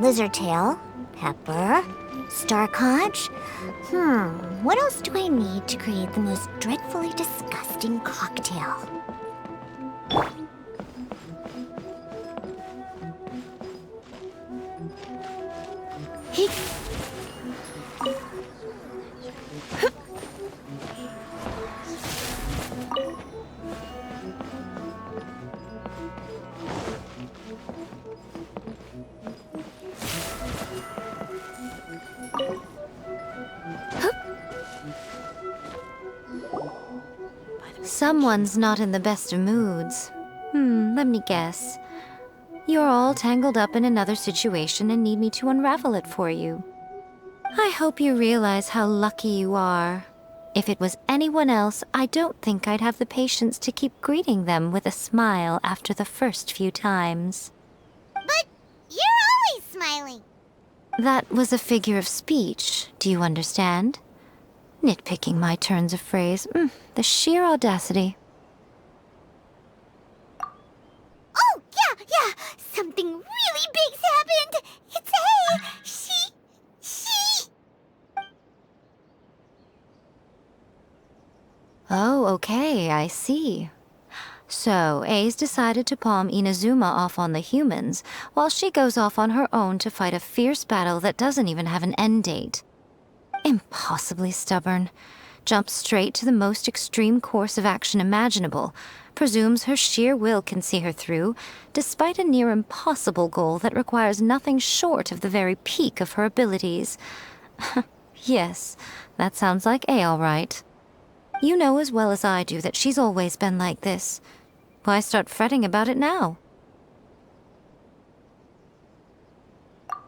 Lizard tail, pepper, star conch. What else do I need to create the most dreadfully disgusting cocktail? Someone's not in the best of moods. Let me guess. You're all tangled up in another situation and need me to unravel it for you. I hope you realize how lucky you are. If it was anyone else, I don't think I'd have the patience to keep greeting them with a smile after the first few times. But you're always smiling. That was a figure of speech, do you understand? Nitpicking my turns of phrase. The sheer audacity. Oh, yeah. Something really big's happened. It's A. She... Oh, okay, I see. So, A's decided to palm Inazuma off on the humans, while she goes off on her own to fight a fierce battle that doesn't even have an end date. Impossibly stubborn. Jumps straight to the most extreme course of action imaginable. Presumes her sheer will can see her through, despite a near impossible goal that requires nothing short of the very peak of her abilities. Yes, that sounds like A all right. You know as well as I do that she's always been like this. Why start fretting about it now?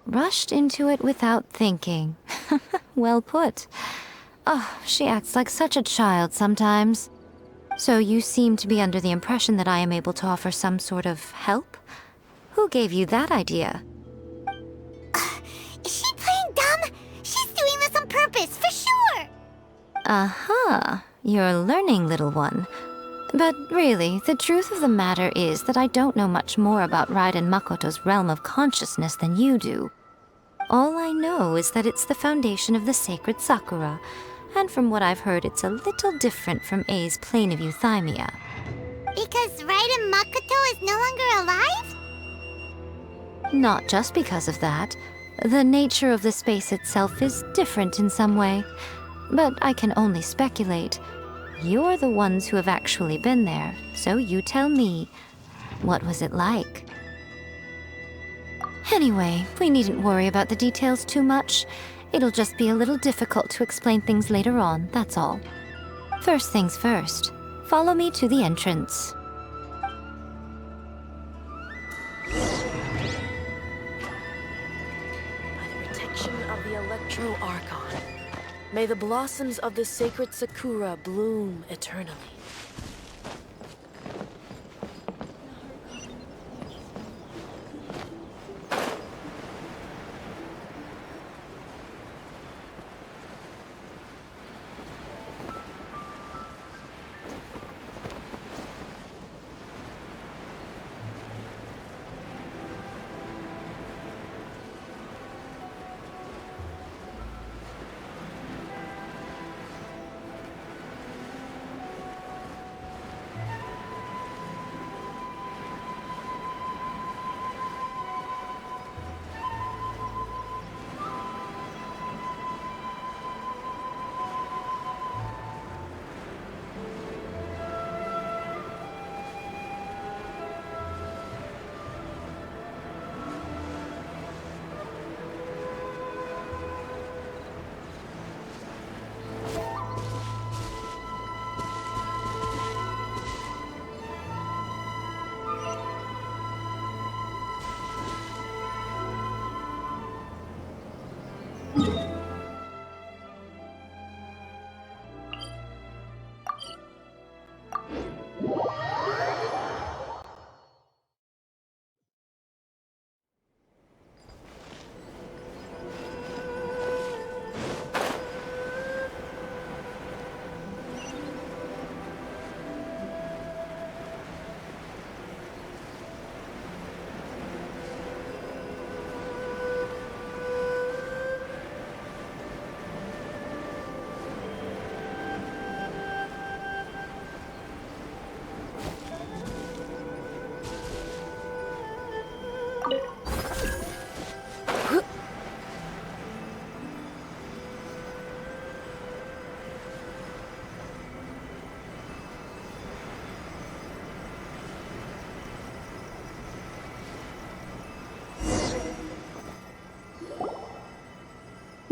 Rushed into it without thinking. Well put. Oh, she acts like such a child sometimes. So you seem to be under the impression that I am able to offer some sort of help? Who gave you that idea? Is she playing dumb? She's doing this on purpose, for sure! Uh-huh. You're learning, little one. But really, the truth of the matter is that I don't know much more about Raiden Makoto's realm of consciousness than you do. All I know is that it's the foundation of the sacred Sakura, and from what I've heard, it's a little different from A's plane of euthymia. Because Raiden Makoto is no longer alive? Not just because of that. The nature of the space itself is different in some way. But I can only speculate. You're the ones who have actually been there, so you tell me. What was it like? Anyway, we needn't worry about the details too much. It'll just be a little difficult to explain things later on, that's all. First things first. Follow me to the entrance. By the protection of the Electro Archon, may the blossoms of the sacred Sakura bloom eternally.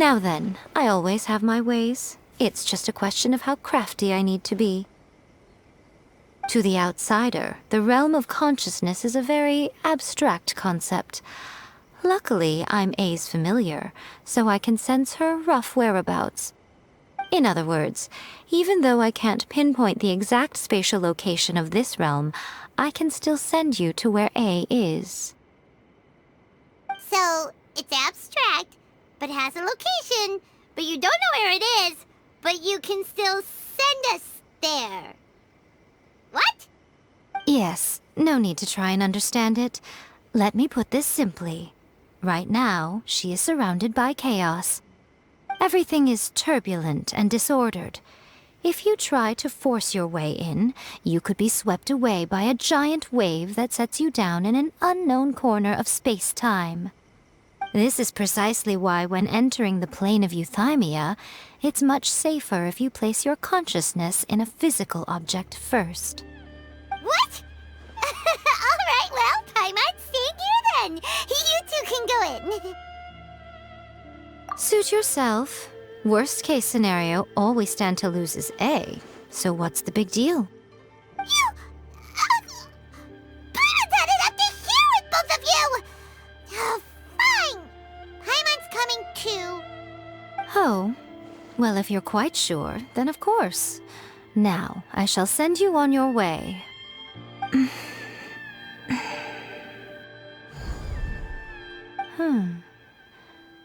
Now then, I always have my ways. It's just a question of how crafty I need to be. To the outsider, the realm of consciousness is a very abstract concept. Luckily, I'm A's familiar, so I can sense her rough whereabouts. In other words, even though I can't pinpoint the exact spatial location of this realm, I can still send you to where A is. So, it's abstract, but has a location, but you don't know where it is, but you can still send us there. What? Yes, no need to try and understand it. Let me put this simply. Right now, she is surrounded by chaos. Everything is turbulent and disordered. If you try to force your way in, you could be swept away by a giant wave that sets you down in an unknown corner of space-time. This is precisely why when entering the plane of euthymia, it's much safer if you place your consciousness in a physical object first. What? Alright, well, Paimon, stand here then. You two can go in. Suit yourself. Worst case scenario, all we stand to lose is A. So what's the big deal? You... Paimon's had it up to here with both of you! Oh, fine. Paimon's coming too. Oh, well, if you're quite sure, then of course. Now, I shall send you on your way.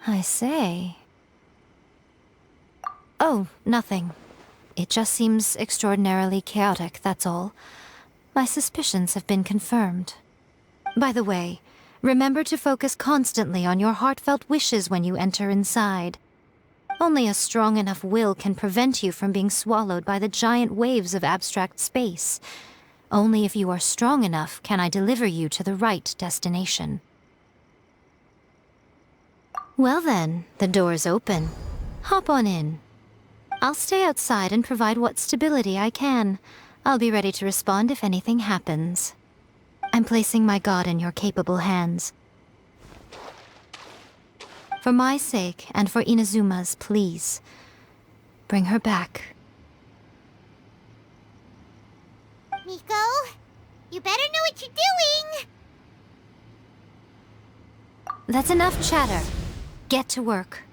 I say. Oh, nothing. It just seems extraordinarily chaotic, that's all. My suspicions have been confirmed. By the way, remember to focus constantly on your heartfelt wishes when you enter inside. Only a strong enough will can prevent you from being swallowed by the giant waves of abstract space. Only if you are strong enough can I deliver you to the right destination. Well then, the door's open. Hop on in. I'll stay outside and provide what stability I can. I'll be ready to respond if anything happens. I'm placing my god in your capable hands. For my sake, and for Inazuma's, please. Bring her back. Miko, you better know what you're doing! That's enough chatter. Get to work.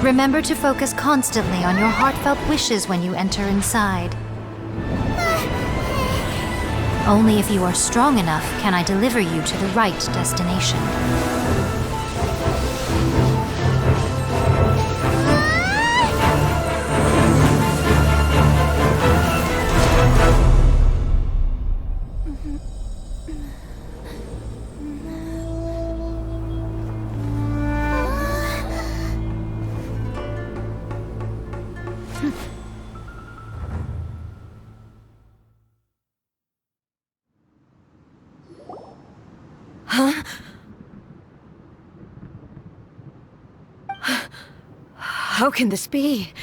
Remember to focus constantly on your heartfelt wishes when you enter inside. Only if you are strong enough can I deliver you to the right destination. How can this be?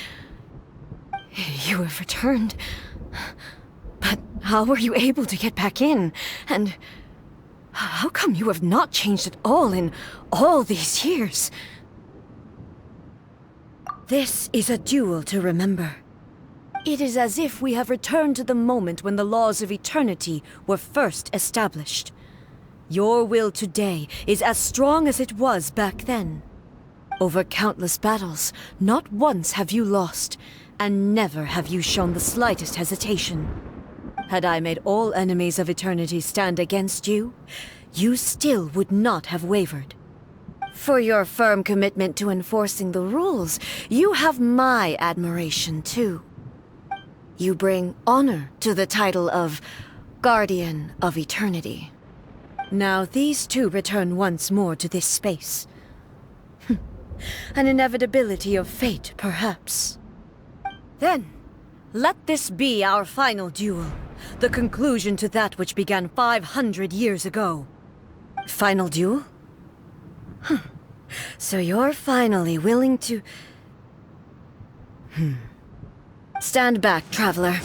You have returned. But how were you able to get back in? And how come you have not changed at all in all these years? This is a duel to remember. It is as if we have returned to the moment when the laws of eternity were first established. Your will today is as strong as it was back then. Over countless battles, not once have you lost, and never have you shown the slightest hesitation. Had I made all enemies of eternity stand against you, you still would not have wavered. For your firm commitment to enforcing the rules, you have my admiration too. You bring honor to the title of Guardian of Eternity. Now these two return once more to this space. An inevitability of fate, perhaps. Then, let this be our final duel. The conclusion to that which began 500 years ago. Final duel? So you're finally willing to... Stand back, traveler.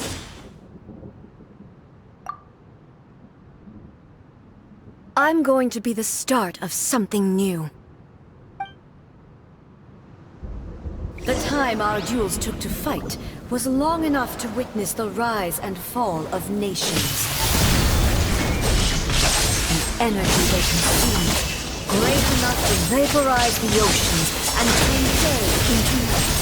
I'm going to be the start of something new. The time our duels took to fight was long enough to witness the rise and fall of nations. The energy they consumed, great enough to vaporize the oceans and turn day into night.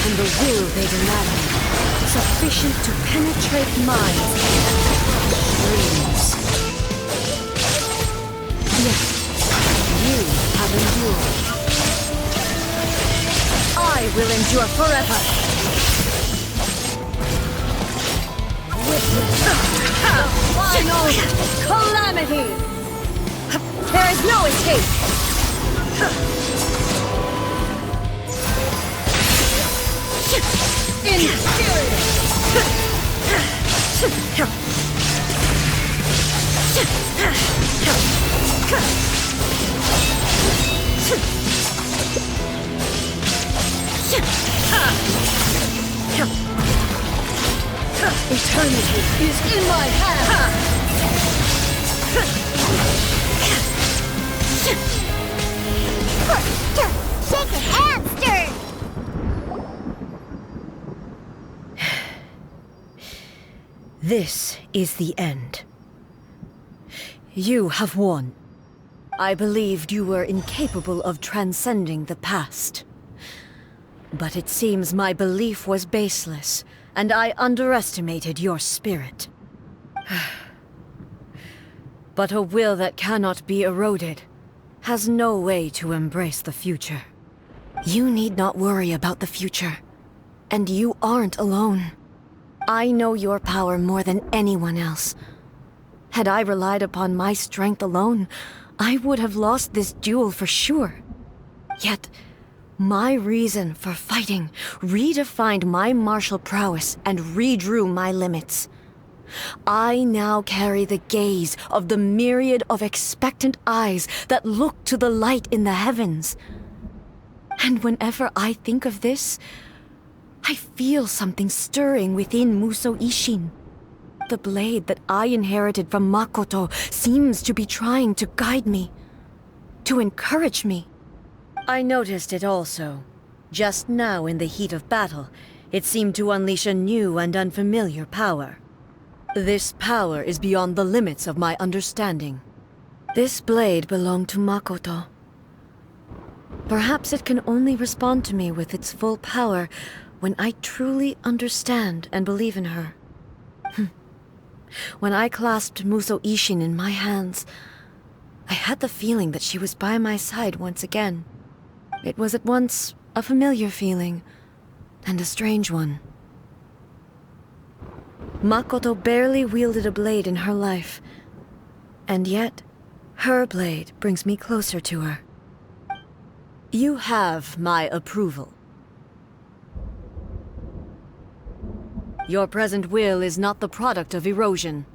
And the will they demanded, sufficient to penetrate minds and crush dreams. Yet, you have endured. I will endure forever. Witness the final calamity. There is no escape. Eternity is in my hand! Shaken and stirred! This is the end. You have won. I believed you were incapable of transcending the past. But it seems my belief was baseless, and I underestimated your spirit. But a will that cannot be eroded has no way to embrace the future. You need not worry about the future, and you aren't alone. I know your power more than anyone else. Had I relied upon my strength alone, I would have lost this duel for sure. Yet, my reason for fighting redefined my martial prowess and redrew my limits. I now carry the gaze of the myriad of expectant eyes that look to the light in the heavens. And whenever I think of this, I feel something stirring within Musou Ishin. The blade that I inherited from Makoto seems to be trying to guide me, to encourage me. I noticed it also. Just now in the heat of battle, it seemed to unleash a new and unfamiliar power. This power is beyond the limits of my understanding. This blade belonged to Makoto. Perhaps it can only respond to me with its full power when I truly understand and believe in her. When I clasped Musou Ishin in my hands, I had the feeling that she was by my side once again. It was at once a familiar feeling and a strange one. Makoto barely wielded a blade in her life, and yet her blade brings me closer to her. You have my approval. Your present will is not the product of erosion.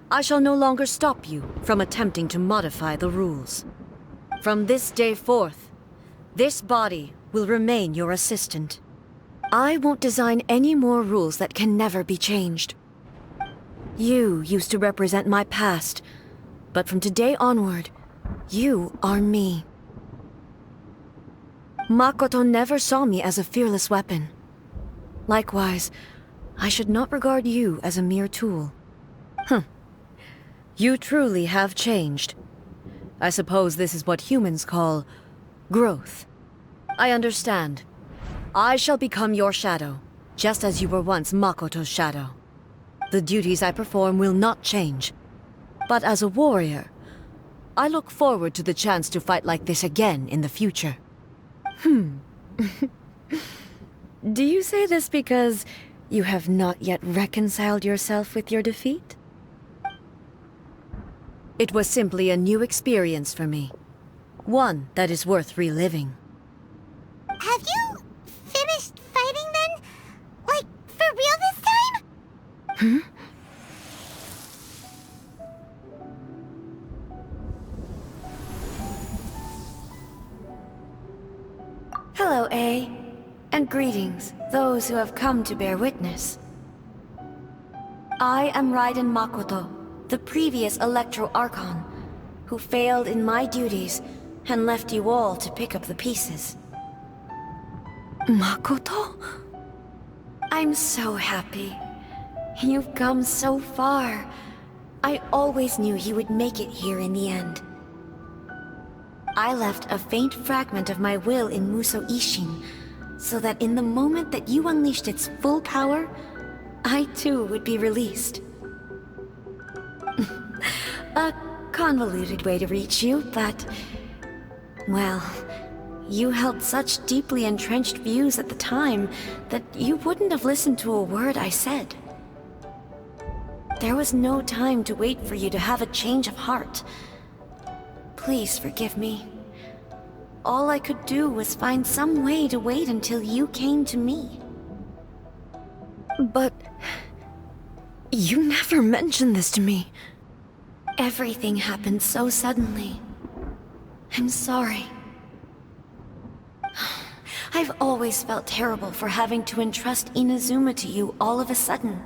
I shall no longer stop you from attempting to modify the rules. From this day forth, this body will remain your assistant. I won't design any more rules that can never be changed. You used to represent my past, but from today onward, you are me. Makoto never saw me as a fearless weapon. Likewise, I should not regard you as a mere tool. You truly have changed. I suppose this is what humans call growth. I understand. I shall become your shadow, just as you were once Makoto's shadow. The duties I perform will not change. But as a warrior, I look forward to the chance to fight like this again in the future. Do you say this because you have not yet reconciled yourself with your defeat? It was simply a new experience for me. One that is worth reliving. Have you finished fighting then? Like, for real this time? Hmm? Hello, A. And greetings, those who have come to bear witness. I am Raiden Makoto, the previous Electro Archon, who failed in my duties and left you all to pick up the pieces. Makoto? I'm so happy. You've come so far. I always knew you would make it here in the end. I left a faint fragment of my will in Musou Ishin, so that in the moment that you unleashed its full power, I too would be released. A convoluted way to reach you, but... well, you held such deeply entrenched views at the time that you wouldn't have listened to a word I said. There was no time to wait for you to have a change of heart. Please forgive me. All I could do was find some way to wait until you came to me. But... you never mentioned this to me. Everything happened so suddenly. I'm sorry. I've always felt terrible for having to entrust Inazuma to you all of a sudden.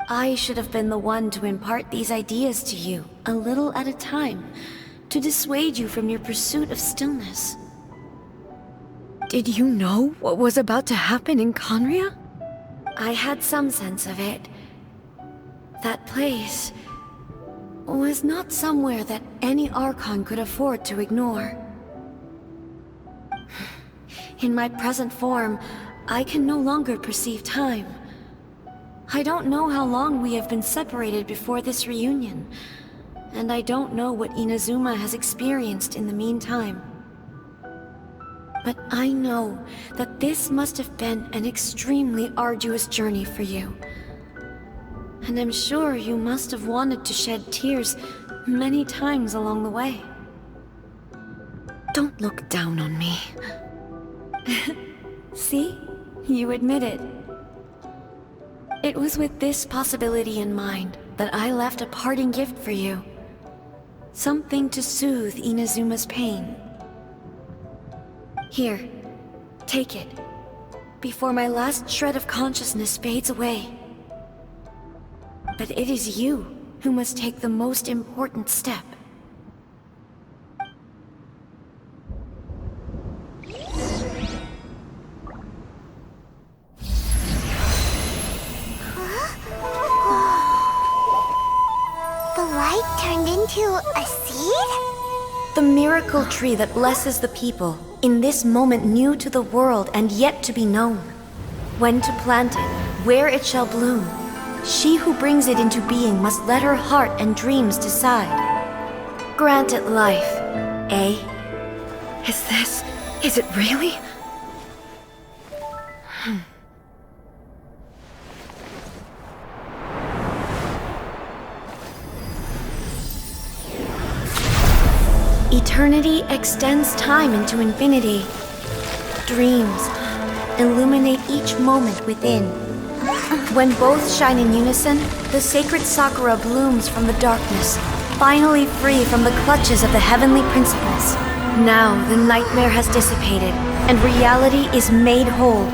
I should have been the one to impart these ideas to you, a little at a time, to dissuade you from your pursuit of stillness. Did you know what was about to happen in Conria? I had some sense of it. That place was not somewhere that any Archon could afford to ignore. In my present form, I can no longer perceive time. I don't know how long we have been separated before this reunion, and I don't know what Inazuma has experienced in the meantime. But I know that this must have been an extremely arduous journey for you. And I'm sure you must have wanted to shed tears many times along the way. Don't look down on me. See? You admit it. It was with this possibility in mind that I left a parting gift for you. Something to soothe Inazuma's pain. Here, take it, before my last shred of consciousness fades away. But it is you who must take the most important step. The light turned into a seed? The miracle tree that blesses the people, in this moment new to the world and yet to be known. When to plant it, where it shall bloom. She who brings it into being must let her heart and dreams decide. Grant it life, eh? Is it really? Eternity extends time into infinity. Dreams illuminate each moment within. When both shine in unison, the sacred Sakura blooms from the darkness, finally free from the clutches of the heavenly principles. Now the nightmare has dissipated, and reality is made whole.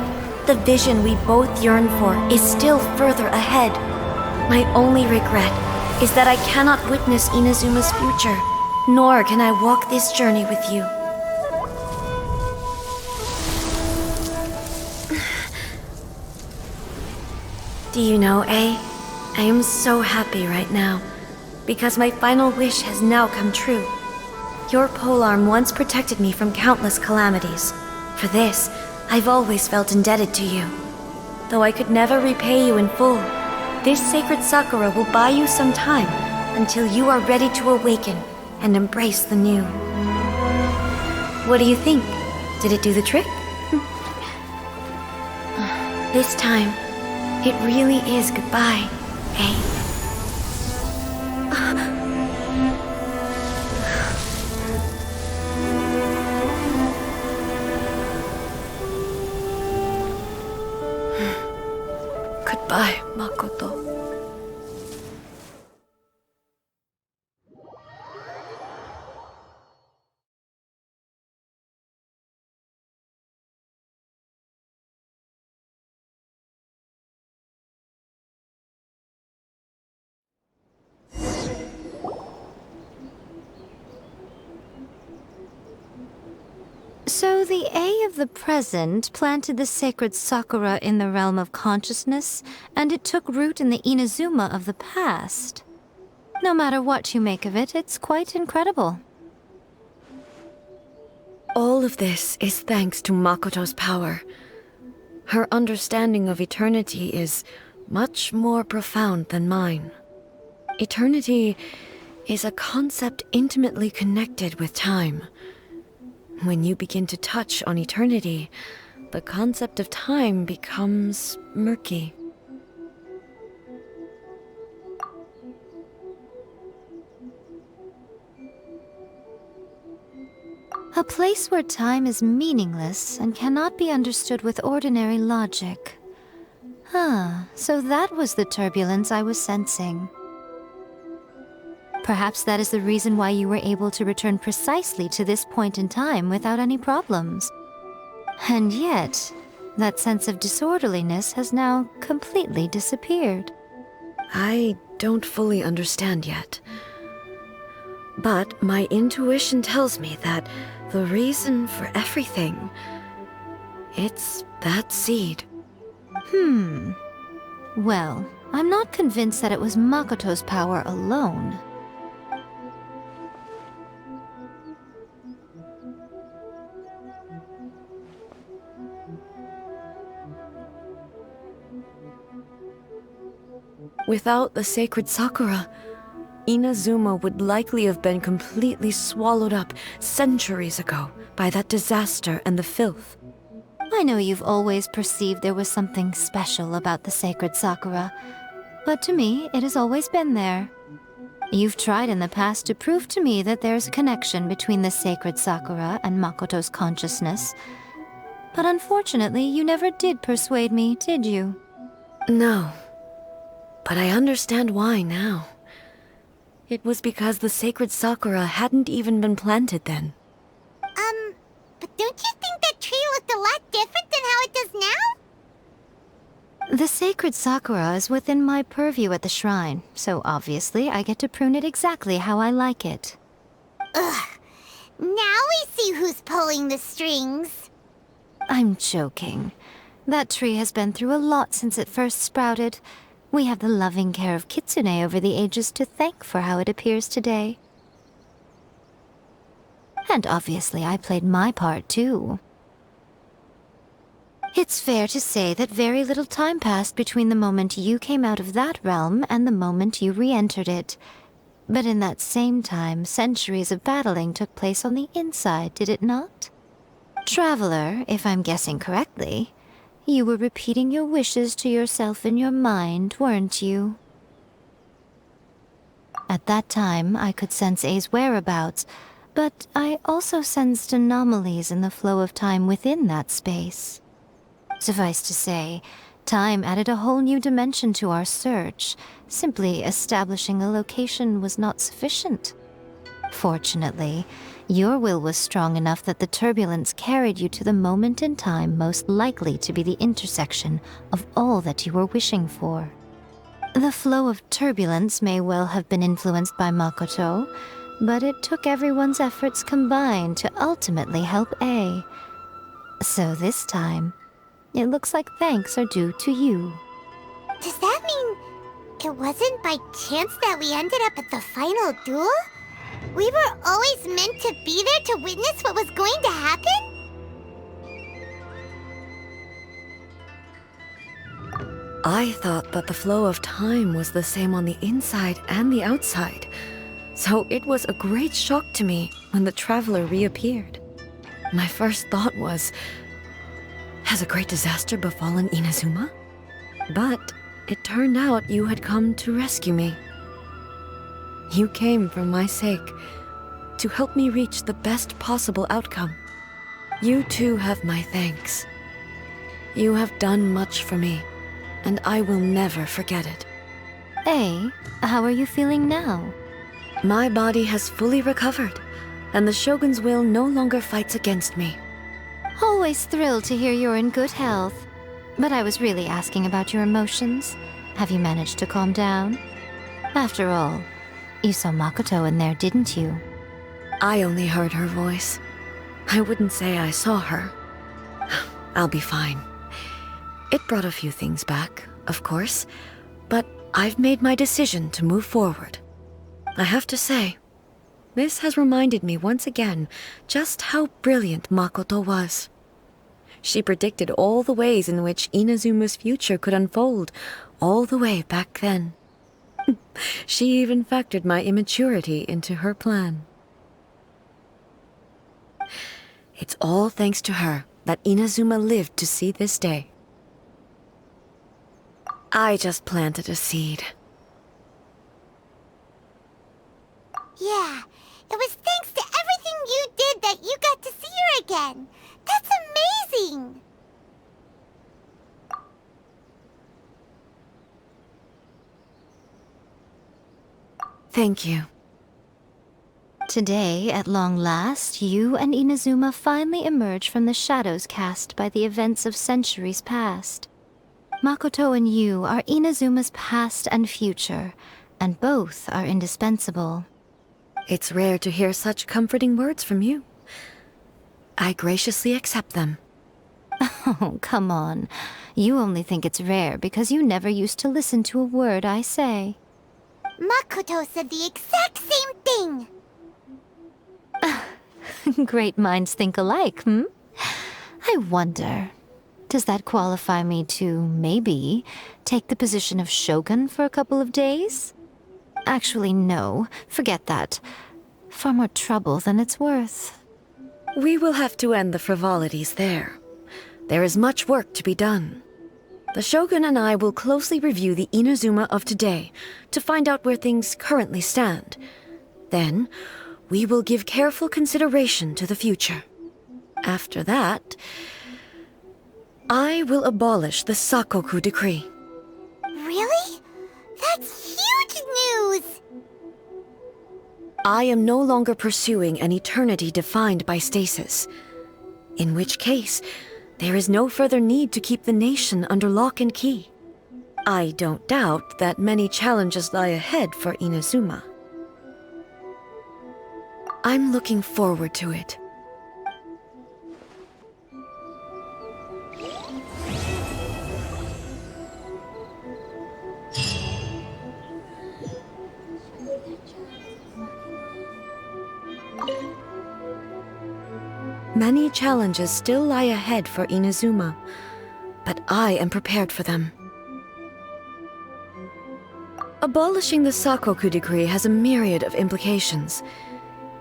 The vision we both yearn for is still further ahead. My only regret is that I cannot witness Inazuma's future. Nor can I walk this journey with you. Do you know, A? I am so happy right now, because my final wish has now come true. Your polearm once protected me from countless calamities. For this, I've always felt indebted to you. Though I could never repay you in full, this sacred Sakura will buy you some time until you are ready to awaken and embrace the new. What do you think? Did it do the trick? This time, it really is goodbye, eh? Goodbye, Makoto. So the A of the present planted the sacred Sakura in the realm of consciousness, and it took root in the Inazuma of the past. No matter what you make of it, it's quite incredible. All of this is thanks to Makoto's power. Her understanding of eternity is much more profound than mine. Eternity is a concept intimately connected with time. When you begin to touch on eternity, the concept of time becomes murky. A place where time is meaningless and cannot be understood with ordinary logic. So that was the turbulence I was sensing. Perhaps that is the reason why you were able to return precisely to this point in time without any problems. And yet, that sense of disorderliness has now completely disappeared. I don't fully understand yet. But my intuition tells me that the reason for everything, it's that seed. Well, I'm not convinced that it was Makoto's power alone. Without the sacred Sakura, Inazuma would likely have been completely swallowed up centuries ago by that disaster and the filth. I know you've always perceived there was something special about the sacred Sakura, but to me, it has always been there. You've tried in the past to prove to me that there's a connection between the sacred Sakura and Makoto's consciousness, but unfortunately, you never did persuade me, did you? No, but I understand why now. It was because the sacred Sakura hadn't even been planted then. But don't you think that tree looked a lot different than how it does now? The sacred Sakura is within my purview at the shrine, so obviously I get to prune it exactly how I like it. Ugh. Now we see who's pulling the strings. I'm joking. That tree has been through a lot since it first sprouted. We have the loving care of Kitsune over the ages to thank for how it appears today. And obviously I played my part too. It's fair to say that very little time passed between the moment you came out of that realm and the moment you re-entered it. But in that same time, centuries of battling took place on the inside, did it not? Traveler, if I'm guessing correctly, you were repeating your wishes to yourself in your mind, weren't you? At that time, I could sense A's whereabouts, but I also sensed anomalies in the flow of time within that space. Suffice to say, time added a whole new dimension to our search. Simply establishing a location was not sufficient. Fortunately, your will was strong enough that the turbulence carried you to the moment in time most likely to be the intersection of all that you were wishing for. The flow of turbulence may well have been influenced by Makoto, but it took everyone's efforts combined to ultimately help A. So this time, it looks like thanks are due to you. Does that mean it wasn't by chance that we ended up at the final duel? We were always meant to be there to witness what was going to happen? I thought that the flow of time was the same on the inside and the outside, so it was a great shock to me when the traveler reappeared. My first thought was, has a great disaster befallen Inazuma? But it turned out you had come to rescue me. You came for my sake, to help me reach the best possible outcome. You too have my thanks. You have done much for me, and I will never forget it. Hey, how are you feeling now? My body has fully recovered, and the Shogun's will no longer fights against me. Always thrilled to hear you're in good health. But I was really asking about your emotions. Have you managed to calm down? After all, you saw Makoto in there, didn't you? I only heard her voice. I wouldn't say I saw her. I'll be fine. It brought a few things back, of course, but I've made my decision to move forward. I have to say, this has reminded me once again just how brilliant Makoto was. She predicted all the ways in which Inazuma's future could unfold, all the way back then. She even factored my immaturity into her plan. It's all thanks to her that Inazuma lived to see this day. I just planted a seed. Yeah, it was thanks to everything you did that you got to see her again. That's amazing! Thank you. Today, at long last, you and Inazuma finally emerge from the shadows cast by the events of centuries past. Makoto and you are Inazuma's past and future, and both are indispensable. It's rare to hear such comforting words from you. I graciously accept them. Oh, come on. You only think it's rare because you never used to listen to a word I say. Makoto said the exact same thing! Great minds think alike, hmm? I wonder, does that qualify me to, maybe, take the position of Shogun for a couple of days? Actually, no. Forget that. Far more trouble than it's worth. We will have to end the frivolities there. There is much work to be done. The Shogun and I will closely review the Inazuma of today to find out where things currently stand. Then, we will give careful consideration to the future. After that, I will abolish the Sakoku decree. Really? That's huge news! I am no longer pursuing an eternity defined by stasis. In which case, there is no further need to keep the nation under lock and key. I don't doubt that many challenges lie ahead for Inazuma. I'm looking forward to it. Many challenges still lie ahead for Inazuma, but I am prepared for them. Abolishing the Sakoku decree has a myriad of implications.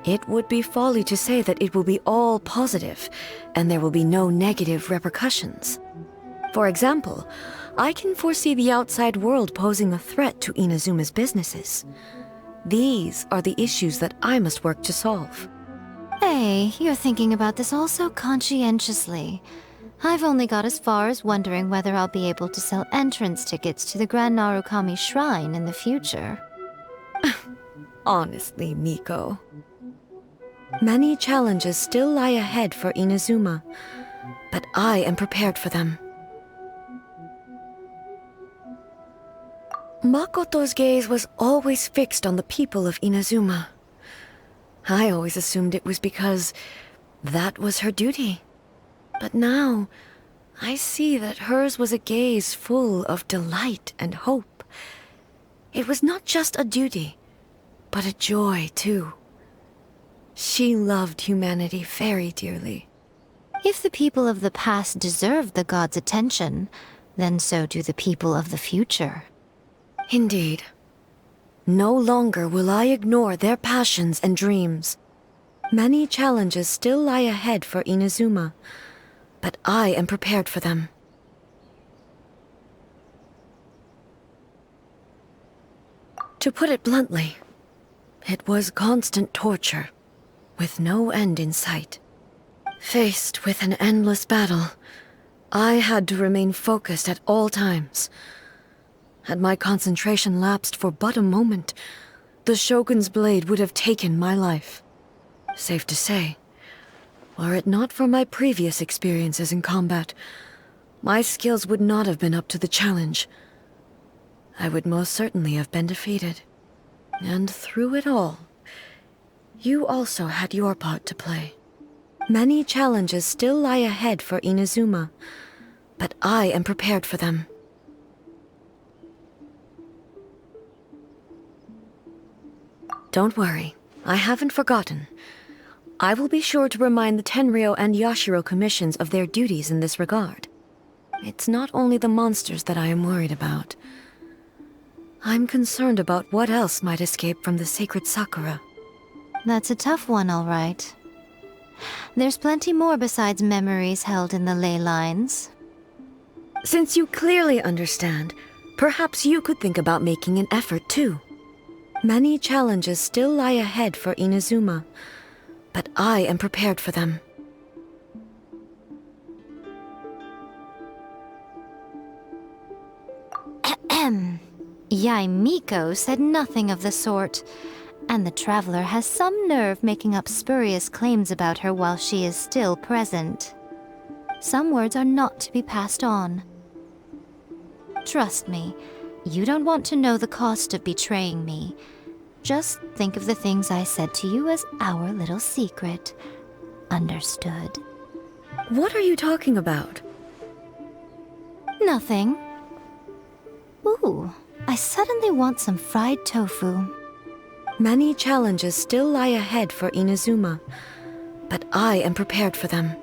It would be folly to say that it will be all positive, and there will be no negative repercussions. For example, I can foresee the outside world posing a threat to Inazuma's businesses. These are the issues that I must work to solve. Hey, you're thinking about this all so conscientiously. I've only got as far as wondering whether I'll be able to sell entrance tickets to the Grand Narukami Shrine in the future. Honestly, Miko. Many challenges still lie ahead for Inazuma, but I am prepared for them. Makoto's gaze was always fixed on the people of Inazuma. I always assumed it was because that was her duty. But now, I see that hers was a gaze full of delight and hope. It was not just a duty, but a joy, too. She loved humanity very dearly. If the people of the past deserve the god's attention, then so do the people of the future. Indeed. No longer will I ignore their passions and dreams. Many challenges still lie ahead for Inazuma, but I am prepared for them. To put it bluntly, it was constant torture, with no end in sight. Faced with an endless battle, I had to remain focused at all times. Had my concentration lapsed for but a moment, the Shogun's blade would have taken my life. Safe to say, were it not for my previous experiences in combat, my skills would not have been up to the challenge. I would most certainly have been defeated. And through it all, you also had your part to play. Many challenges still lie ahead for Inazuma, but I am prepared for them. Don't worry, I haven't forgotten. I will be sure to remind the Tenryou and Yashiro commissions of their duties in this regard. It's not only the monsters that I am worried about. I'm concerned about what else might escape from the sacred Sakura. That's a tough one, all right. There's plenty more besides memories held in the ley lines. Since you clearly understand, perhaps you could think about making an effort too. Many challenges still lie ahead for Inazuma, but I am prepared for them. Yaimiko said nothing of the sort, and the traveler has some nerve making up spurious claims about her while she is still present. Some words are not to be passed on. Trust me, you don't want to know the cost of betraying me. Just think of the things I said to you as our little secret. Understood? What are you talking about? Nothing. Ooh, I suddenly want some fried tofu. Many challenges still lie ahead for Inazuma, but I am prepared for them.